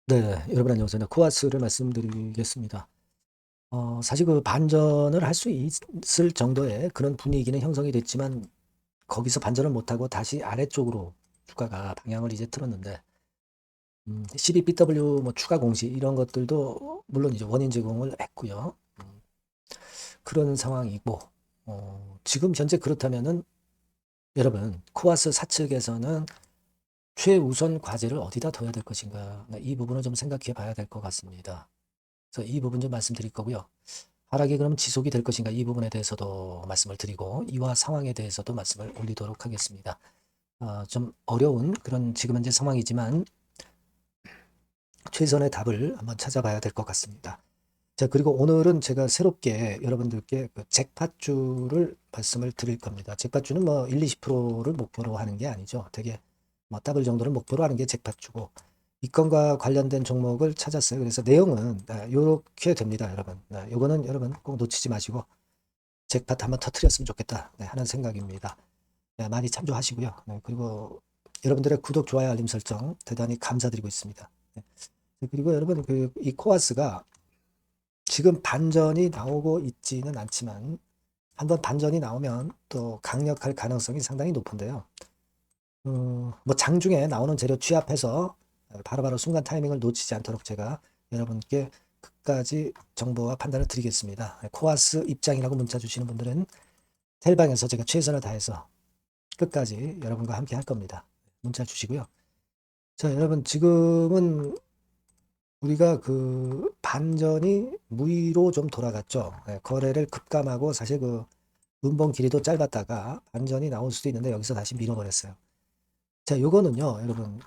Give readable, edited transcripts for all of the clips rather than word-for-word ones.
네, 여러분 안녕하세요. 코아스를 말씀드리겠습니다. 사실 그 반전을 할 수 있을 정도의 그런 분위기는 형성이 됐지만 거기서 반전을 못하고 다시 아래쪽으로 주가가 방향을 이제 틀었는데 12BW 뭐 추가 공시 이런 것들도 물론 이제 원인 제공을 했고요. 그런 상황이고 지금 현재 그렇다면은 여러분 코아스 사측에서는 최우선 과제를 어디다 둬야 될 것인가 이 부분을 좀 생각해 봐야 될 것 같습니다. 그래서 이 부분 좀 말씀드릴 거고요. 하락이 그럼 지속이 될 것인가 이 부분에 대해서도 말씀을 드리고 이와 상황에 대해서도 말씀을 올리도록 하겠습니다. 좀 어려운 그런 지금 현재 상황이지만 최선의 답을 한번 찾아봐야 될 것 같습니다. 자, 그리고 오늘은 제가 새롭게 여러분들께 그 잭팟주를 말씀을 드릴 겁니다. 잭팟주는 뭐 1, 20%를 목표로 하는 게 아니죠. 되게 뭐 더블 정도를 목표로 하는 게 잭팟주고 이 건과 관련된 종목을 찾았어요. 그래서 내용은 이렇게 됩니다, 여러분. 요거는 여러분 꼭 놓치지 마시고 잭팟 한번 터트렸으면 좋겠다 하는 생각입니다. 많이 참조하시고요. 그리고 여러분들의 구독, 좋아요, 알림 설정 대단히 감사드리고 있습니다. 그리고 여러분 이 코아스가 지금 반전이 나오고 있지는 않지만 한번 반전이 나오면 또 강력할 가능성이 상당히 높은데요. 뭐 장중에 나오는 재료 취합해서 바로바로 순간 타이밍을 놓치지 않도록 제가 여러분께 끝까지 정보와 판단을 드리겠습니다. 코아스 입장이라고 문자 주시는 분들은 텔방에서 제가 최선을 다해서 끝까지 여러분과 함께 할 겁니다. 문자 주시고요. 자, 여러분 지금은 우리가 그 반전이 무위로 좀 돌아갔죠. 거래를 급감하고 사실 그 음봉 길이도 짧았다가 반전이 나올 수도 있는데 여기서 다시 밀어버렸어요. 자, 요거는요, 여러분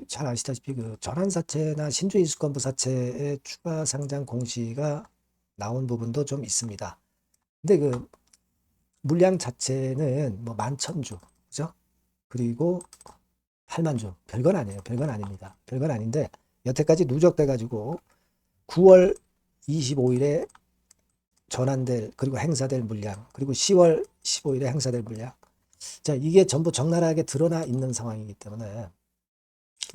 잘 아시다시피 그 전환사채나 신주인수권부사채의 추가 상장 공시가 나온 부분도 좀 있습니다. 근데 그 물량 자체는 뭐 11,000주, 그죠? 그리고 8만 주. 별건 아니에요. 별건 아닙니다. 별건 아닌데 여태까지 누적돼 가지고 9월 25일에 전환될 그리고 행사될 물량 그리고 10월 15일에 행사될 물량. 자, 이게 전부 적나라하게 드러나 있는 상황이기 때문에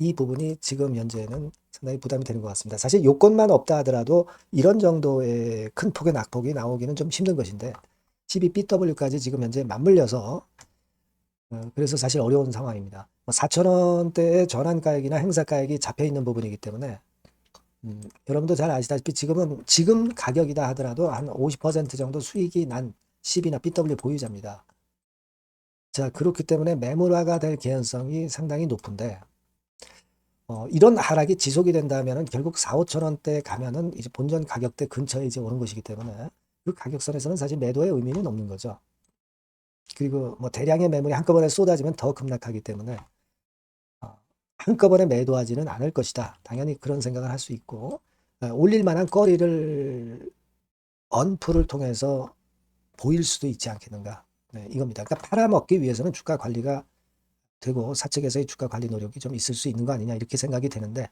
이 부분이 지금 현재는 상당히 부담이 되는 것 같습니다. 사실 요건만 없다 하더라도 이런 정도의 큰 폭의 낙폭이 나오기는 좀 힘든 것인데 12BW까지 지금 현재 맞물려서 그래서 사실 어려운 상황입니다. 4,000원대의 전환가액이나 행사가액이 잡혀 있는 부분이기 때문에 여러분도 잘 아시다시피 지금 가격이다 하더라도 한 50% 정도 수익이 난 10이나 BW 보유자입니다. 자, 그렇기 때문에 매물화가 될 개연성이 상당히 높은데 이런 하락이 지속이 된다면은 결국 4, 5천 원대 가면은 이제 본전 가격대 근처에 이제 오는 것이기 때문에 그 가격선에서는 사실 매도의 의미는 없는 거죠. 그리고 뭐 대량의 매물이 한꺼번에 쏟아지면 더 급락하기 때문에 한꺼번에 매도하지는 않을 것이다. 당연히 그런 생각을 할 수 있고 올릴 만한 거리를 언플을 통해서 보일 수도 있지 않겠는가. 이겁니다. 그러니까 팔아먹기 위해서는 주가 관리가 되고 사측에서의 주가 관리 노력이 좀 있을 수 있는 거 아니냐 이렇게 생각이 되는데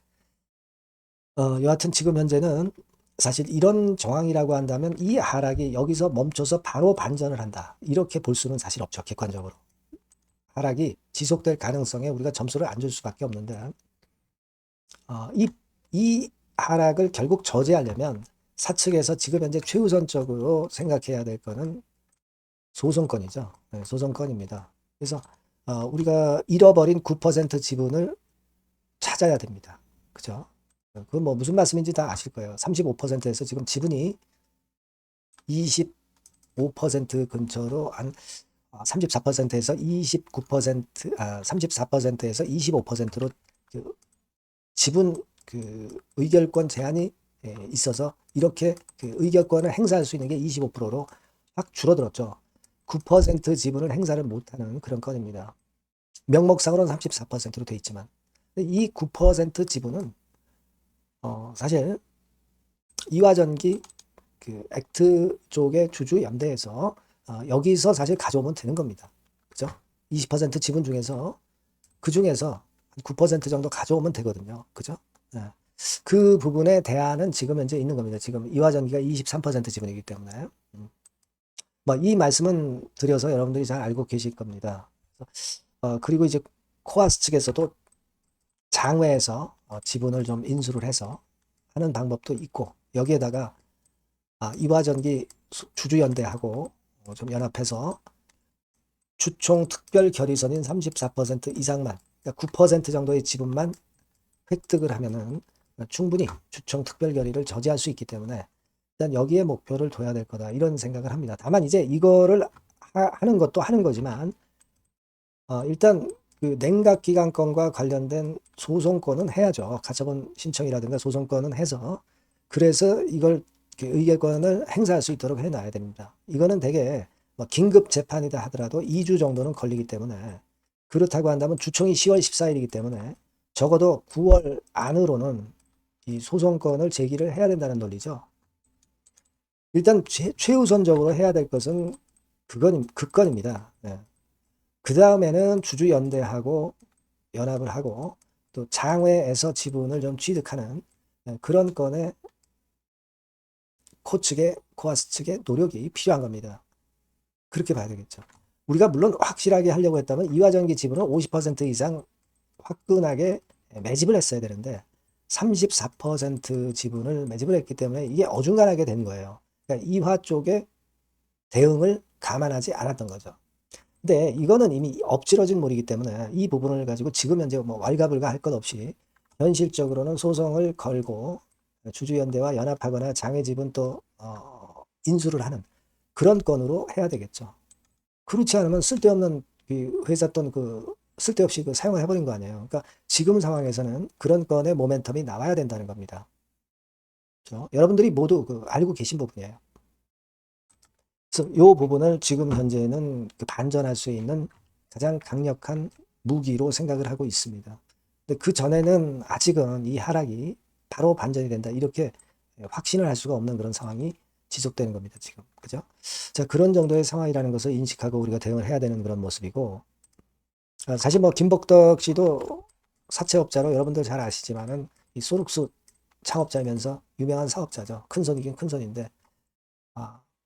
여하튼 지금 현재는 사실 이런 정황이라고 한다면 이 하락이 여기서 멈춰서 바로 반전을 한다. 이렇게 볼 수는 사실 없죠. 객관적으로. 하락이 지속될 가능성에 우리가 점수를 안 줄 수밖에 없는데 이 하락을 결국 저지하려면 사측에서 지금 현재 최우선적으로 생각해야 될 거는 소송건이죠. 소송건입니다. 그래서 우리가 잃어버린 9% 지분을 찾아야 됩니다. 그죠? 그건 뭐 무슨 말씀인지 다 아실 거예요. 35%에서 지금 지분이 25% 근처로 한 34%에서 29%, 34%에서 25%로 그 지분 그 의결권 제한이 있어서 이렇게 그 의결권을 행사할 수 있는 게 25%로 확 줄어들었죠. 9% 지분을 행사를 못하는 그런 건입니다. 명목상으로는 34%로 돼 있지만 이 9% 지분은 사실 이화전기 그 액트 쪽의 주주 연대에서 여기서 사실 가져오면 되는 겁니다. 그죠? 20% 지분 중에서 그 중에서 9% 정도 가져오면 되거든요. 그죠? 네. 그 부분에 대안은 지금 현재 있는 겁니다. 지금 이화전기가 23% 지분이기 때문에. 뭐이 말씀은 드려서 여러분들이 잘 알고 계실 겁니다. 그리고 이제 코아스 측에서도 장외에서 지분을 좀 인수를 해서 하는 방법도 있고, 여기에다가 이화전기 주주연대하고 좀 연합해서 주총 특별 결의선인 34% 이상만, 그러니까 9% 정도의 지분만 획득을 하면은 충분히 주총 특별 결의를 저지할 수 있기 때문에 일단 여기에 목표를 둬야 될 거다, 이런 생각을 합니다. 다만 이제 이거를 하는 것도 하는 거지만 일단 그 냉각기관권과 관련된 소송권은 해야죠. 가처분 신청이라든가 소송권은 해서, 그래서 이걸 의결권을 행사할 수 있도록 해놔야 됩니다. 이거는 되게 뭐 긴급 재판이다 하더라도 2주 정도는 걸리기 때문에, 그렇다고 한다면 주총이 10월 14일이기 때문에 적어도 9월 안으로는 이 소송권을 제기를 해야 된다는 논리죠. 일단 최우선적으로 해야 될 것은 그 건입니다. 네. 그 다음에는 주주연대하고 연합을 하고 또 장외에서 지분을 좀 취득하는 그런 건에 코아스 측의 노력이 필요한 겁니다. 그렇게 봐야 되겠죠. 우리가 물론 확실하게 하려고 했다면 이화전기 지분을 50% 이상 화끈하게 매집을 했어야 되는데 34% 지분을 매집을 했기 때문에 이게 어중간하게 된 거예요. 그러니까 이화 쪽의 대응을 감안하지 않았던 거죠. 근데 이거는 이미 엎질러진 물이기 때문에 이 부분을 가지고 지금 현재 뭐 왈가불가 할 것 없이 현실적으로는 소송을 걸고 주주연대와 연합하거나 장외지분 또 인수를 하는 그런 건으로 해야 되겠죠. 그렇지 않으면 쓸데없는 그 회사 돈 쓸데없이 사용을 해버린 거 아니에요. 그러니까 지금 상황에서는 그런 건의 모멘텀이 나와야 된다는 겁니다. 그렇죠? 여러분들이 모두 알고 계신 부분이에요. 그래서 이 부분을 지금 현재는 반전할 수 있는 가장 강력한 무기로 생각을 하고 있습니다. 근데 그 전에는 아직은 이 하락이 바로 반전이 된다, 이렇게 확신을 할 수가 없는 그런 상황이 지속되는 겁니다, 지금. 그죠? 자, 그런 정도의 상황이라는 것을 인식하고 우리가 대응을 해야 되는 그런 모습이고, 사실 뭐 김복덕 씨도 사채업자로 여러분들 잘 아시지만은 이 소록수 창업자이면서 유명한 사업자죠. 큰 손이긴 큰 손인데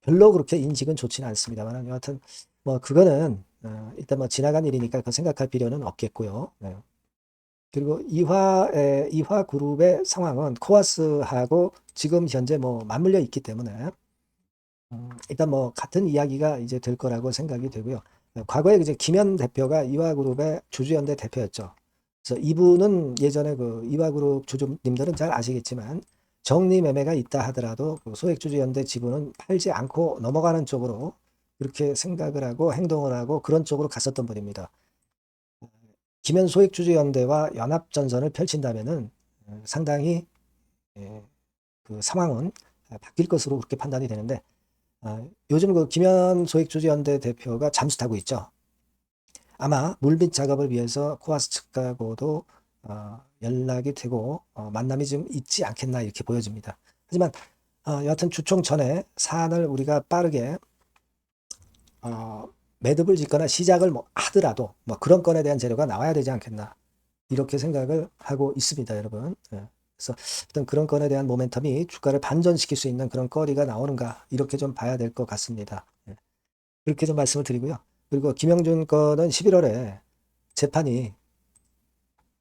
별로 그렇게 인식은 좋지는 않습니다만, 여하튼 뭐 그거는 일단 뭐 지나간 일이니까 그 생각할 필요는 없겠고요. 네. 그리고 이화 그룹의 상황은 코아스하고 지금 현재 뭐 맞물려 있기 때문에 일단 뭐 같은 이야기가 이제 될 거라고 생각이 되고요. 과거에 이제 김현 대표가 이화그룹의 주주연대 대표였죠. 그래서 이분은 예전에 그 이화그룹 주주님들은 잘 아시겠지만 정리매매가 있다 하더라도 그 소액주주연대 지분은 팔지 않고 넘어가는 쪽으로 그렇게 생각을 하고 행동을 하고 그런 쪽으로 갔었던 분입니다. 김현 소액주주연대와 연합전선을 펼친다면은 상당히 그 상황은 바뀔 것으로 그렇게 판단이 되는데, 요즘 그 김현 소액주주연대 대표가 잠수 타고 있죠. 아마 물밑 작업을 위해서 코아스 측하고도 연락이 되고 만남이 좀 있지 않겠나, 이렇게 보여집니다. 하지만 여하튼 주총 전에 사안을 우리가 빠르게 매듭을 짓거나 시작을 뭐 하더라도 뭐 그런 건에 대한 재료가 나와야 되지 않겠나, 이렇게 생각을 하고 있습니다, 여러분. 그래서 어떤 그런 건에 대한 모멘텀이 주가를 반전시킬 수 있는 그런 거리가 나오는가, 이렇게 좀 봐야 될 것 같습니다. 그렇게 좀 말씀을 드리고요. 그리고 김영준 건은 11월에 재판이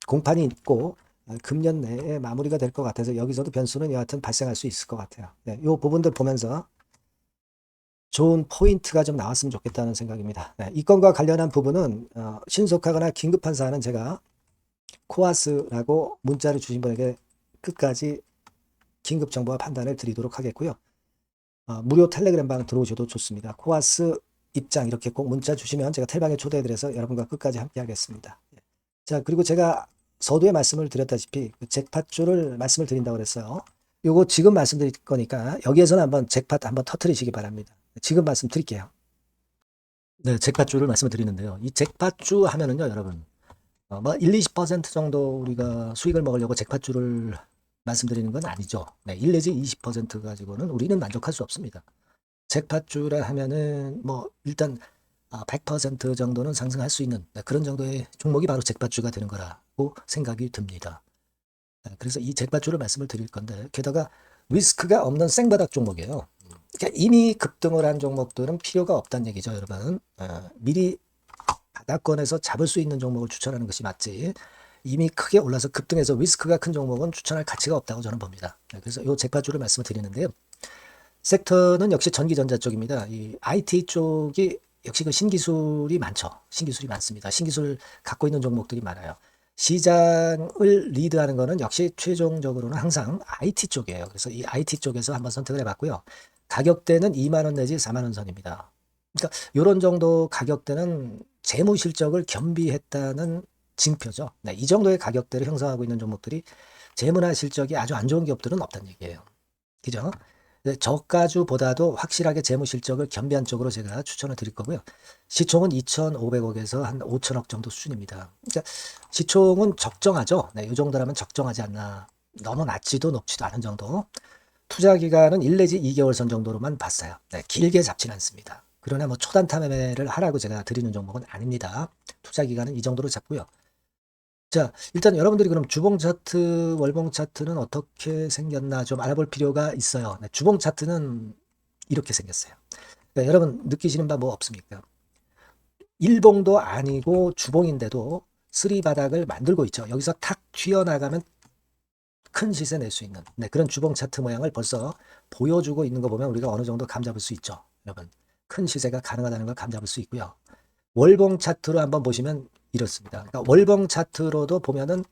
공판이 있고 금년 내에 마무리가 될 것 같아서 여기서도 변수는 여하튼 발생할 수 있을 것 같아요. 이 부분들 보면서 좋은 포인트가 좀 나왔으면 좋겠다는 생각입니다. 이 건과 관련한 부분은 신속하거나 긴급한 사안은 제가 코아스라고 문자를 주신 분에게 끝까지 긴급 정보와 판단을 드리도록 하겠고요. 무료 텔레그램방 들어오셔도 좋습니다. 코아스 입장 이렇게 꼭 문자 주시면 제가 텔방에 초대해드려서 여러분과 끝까지 함께 하겠습니다. 자, 그리고 제가 서두에 말씀을 드렸다시피 잭팟주를 말씀을 드린다고 그랬어요. 요거 지금 말씀드릴 거니까 여기에서는 한번 잭팟 한번 터트리시기 바랍니다. 지금 말씀드릴게요. 네, 잭팟주를 말씀을 드리는데요. 이 잭팟주 하면은요, 여러분, 뭐 1, 20% 정도 우리가 수익을 먹으려고 잭팟주를 말씀드리는 건 아니죠. 네, 1 내지 20% 가지고는 우리는 만족할 수 없습니다. 잭팟주라 하면은 뭐 일단 100% 정도는 상승할 수 있는 그런 정도의 종목이 바로 잭팟주가 되는 거라고 생각이 듭니다. 그래서 이 잭팟주를 말씀을 드릴 건데, 게다가 리스크가 없는 생바닥 종목이에요. 그러니까 이미 급등을 한 종목들은 필요가 없다는 얘기죠, 여러분. 미리 바닥권에서 잡을 수 있는 종목을 추천하는 것이 맞지, 이미 크게 올라서 급등해서 리스크가 큰 종목은 추천할 가치가 없다고 저는 봅니다. 그래서 이 잭팟주를 말씀을 드리는데요. 섹터는 역시 전기전자 쪽입니다. 이 IT 쪽이 역시 그 신기술이 많죠. 신기술이 많습니다. 신기술 갖고 있는 종목들이 많아요. 시장을 리드하는 거는 역시 최종적으로는 항상 IT 쪽이에요. 그래서 이 IT 쪽에서 한번 선택을 해봤고요. 가격대는 2만 원 내지 4만 원 선입니다. 그러니까 이런 정도 가격대는 재무 실적을 겸비했다는 징표죠. 네, 이 정도의 가격대를 형성하고 있는 종목들이 재무나 실적이 아주 안 좋은 기업들은 없다는 얘기예요. 그죠? 네, 저가주보다도 확실하게 재무 실적을 겸비한 쪽으로 제가 추천을 드릴 거고요. 시총은 2,500억에서 한 5천억 정도 수준입니다. 그러니까 시총은 적정하죠. 네, 이 정도라면 적정하지 않나. 너무 낮지도 높지도 않은 정도. 투자 기간은 1 내지 2개월 선 정도로만 봤어요. 네, 길게 잡지는 않습니다. 그러나 뭐 초단타 매매를 하라고 제가 드리는 종목은 아닙니다. 투자 기간은 이 정도로 잡고요. 자, 일단 여러분들이 그럼 주봉 차트, 월봉 차트는 어떻게 생겼나 좀 알아볼 필요가 있어요. 네, 주봉 차트는 이렇게 생겼어요. 네, 여러분 느끼시는 바 뭐 없습니까? 일봉도 아니고 주봉인데도 쓰리 바닥을 만들고 있죠. 여기서 탁 튀어나가면 큰 시세 낼 수 있는 그런 주봉 차트 모양을 벌써 보여주고 있는 거 보면 우리가 어느 정도 감잡을 수 있죠. 여러분, 큰 시세가 가능하다는 걸 감잡을 수 있고요. 월봉 차트로 한번 보시면 이렇습니다. 그러니까 월봉 차트로도 보면은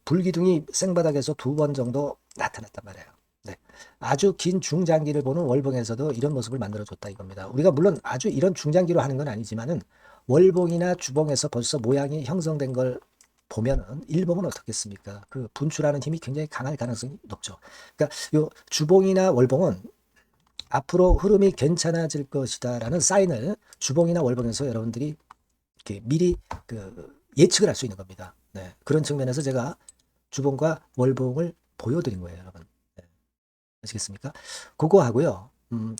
불기둥이 생바닥에서 2번 정도 나타났단 말이에요. 네. 아주 긴 중장기를 보는 월봉에서도 이런 모습을 만들어줬다 이겁니다. 우리가 물론 아주 이런 중장기로 하는 건 아니지만은 월봉이나 주봉에서 벌써 모양이 형성된 걸 보면은 일봉은 어떻겠습니까? 그 분출하는 힘이 굉장히 강할 가능성이 높죠. 그러니까 요 주봉이나 월봉은 앞으로 흐름이 괜찮아질 것이다라는 사인을 주봉이나 월봉에서 여러분들이 이렇게 미리 그 예측을 할 수 있는 겁니다. 네. 그런 측면에서 제가 주봉과 월봉을 보여드린 거예요, 여러분. 네. 아시겠습니까? 그거 하고요.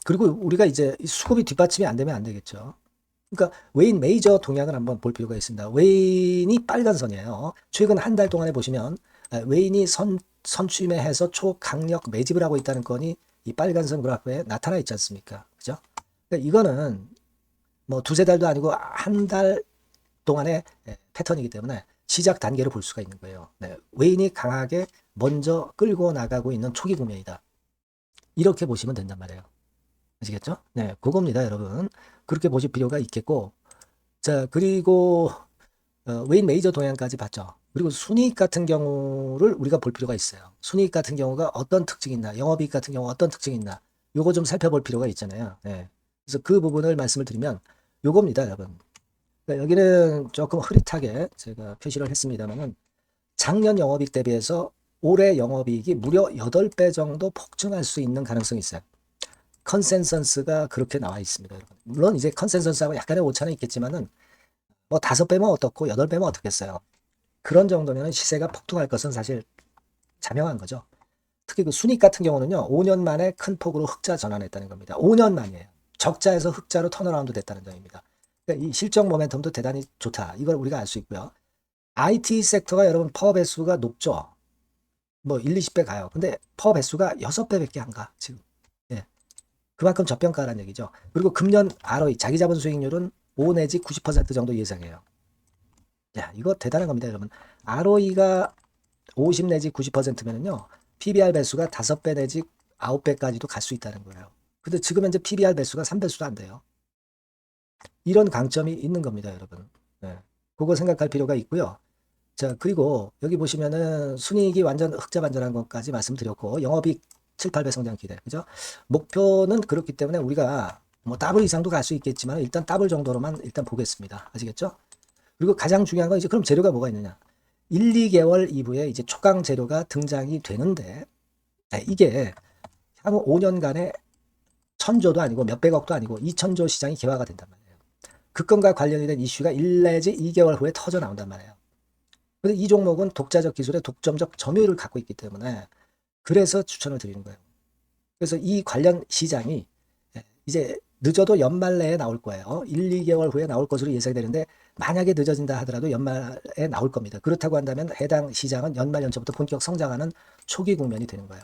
그리고 우리가 이제 수급이 뒷받침이 안 되면 안 되겠죠. 그러니까 웨인 메이저 동향을 한번 볼 필요가 있습니다. 웨인이 빨간 선이에요. 최근 한 달 동안에 보시면 웨인이 선취매해서 초강력 매집을 하고 있다는 건이 이 빨간 선 그래프에 나타나 있지 않습니까? 그죠? 그러니까 이거는 뭐 두세 달도 아니고 한 달 동안의 패턴이기 때문에 시작 단계로 볼 수가 있는 거예요. 네, 웨인이 강하게 먼저 끌고 나가고 있는 초기 국면이다. 이렇게 보시면 된단 말이에요. 아시겠죠? 네, 그겁니다, 여러분. 그렇게 보실 필요가 있겠고, 자, 그리고 웨인 메이저 동향까지 봤죠. 그리고 순이익 같은 경우를 우리가 볼 필요가 있어요. 순이익 같은 경우가 어떤 특징이 있나, 영업이익 같은 경우 어떤 특징이 있나, 요거 좀 살펴볼 필요가 있잖아요. 네. 그래서 그 부분을 말씀을 드리면 요겁니다, 여러분. 그러니까 여기는 조금 흐릿하게 제가 표시를 했습니다만은 작년 영업이익 대비해서 올해 영업이익이 무려 8배 정도 폭증할 수 있는 가능성이 있어요. 컨센서스가 그렇게 나와 있습니다, 여러분. 물론 이제 컨센서스하고 약간의 오차는 있겠지만은 뭐 5배면 어떻고 8배면 어떻겠어요. 그런 정도면 시세가 폭등할 것은 사실 자명한 거죠. 특히 그 순익 같은 경우는요, 5년 만에 큰 폭으로 흑자 전환했다는 겁니다. 5년 만이에요. 적자에서 흑자로 턴어라운드 됐다는 점입니다. 그러니까 이 실적 모멘텀도 대단히 좋다. 이걸 우리가 알 수 있고요. IT 섹터가 여러분 파워 배수가 높죠. 뭐 1, 20배 가요. 근데 파워 배수가 6배밖에 안 가, 지금. 예. 그만큼 저평가라는 얘기죠. 그리고 금년 ROE, 자기 자본 수익률은 5 내지 90% 정도 예상해요. 야, 이거 대단한 겁니다, 여러분. ROE가 50 내지 90%면은요, PBR 배수가 5배 내지 9배까지도 갈 수 있다는 거예요. 근데 지금 현재 PBR 배수가 3배수도 안 돼요. 이런 강점이 있는 겁니다, 여러분. 네. 그거 생각할 필요가 있고요. 자, 그리고 여기 보시면은 순이익이 완전 흑자 반전한 것까지 말씀드렸고, 영업이익 7, 8배 성장 기대. 그죠? 목표는 그렇기 때문에 우리가 뭐 더블 이상도 갈 수 있겠지만 일단 더블 정도로만 일단 보겠습니다. 아시겠죠? 그리고 가장 중요한 건 이제 그럼 재료가 뭐가 있느냐? 1, 2개월 이후에 이제 초강 재료가 등장이 되는데 이게 향후 5년간에 1,000조도 아니고 몇백억도 아니고 2,000조 시장이 개화가 된단 말이에요. 그 건과 관련이 된 이슈가 1 내지 2개월 후에 터져 나온단 말이에요. 근데 이 종목은 독자적 기술의 독점적 점유율을 갖고 있기 때문에 그래서 추천을 드리는 거예요. 그래서 이 관련 시장이 이제 늦어도 연말 내에 나올 거예요. 1, 2개월 후에 나올 것으로 예상되는데 만약에 늦어진다 하더라도 연말에 나올 겁니다. 그렇다고 한다면 해당 시장은 연말 연초부터 본격 성장하는 초기 국면이 되는 거예요.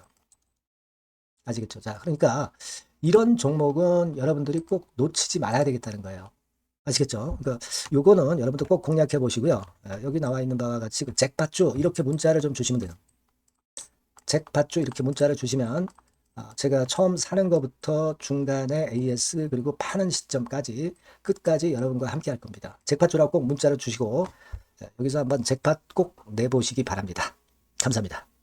아시겠죠? 자, 그러니까 이런 종목은 여러분들이 꼭 놓치지 말아야 되겠다는 거예요. 아시겠죠? 그러니까 요거는 여러분들 꼭 공략해 보시고요. 여기 나와 있는 바와 같이 그 잭팟주 이렇게 문자를 좀 주시면 돼요. 잭팟주 이렇게 문자를 주시면 제가 처음 사는 것부터 중간에 AS 그리고 파는 시점까지 끝까지 여러분과 함께 할 겁니다. 잭팟주라고 꼭 문자를 주시고 여기서 한번 잭팟 꼭 내보시기 바랍니다. 감사합니다.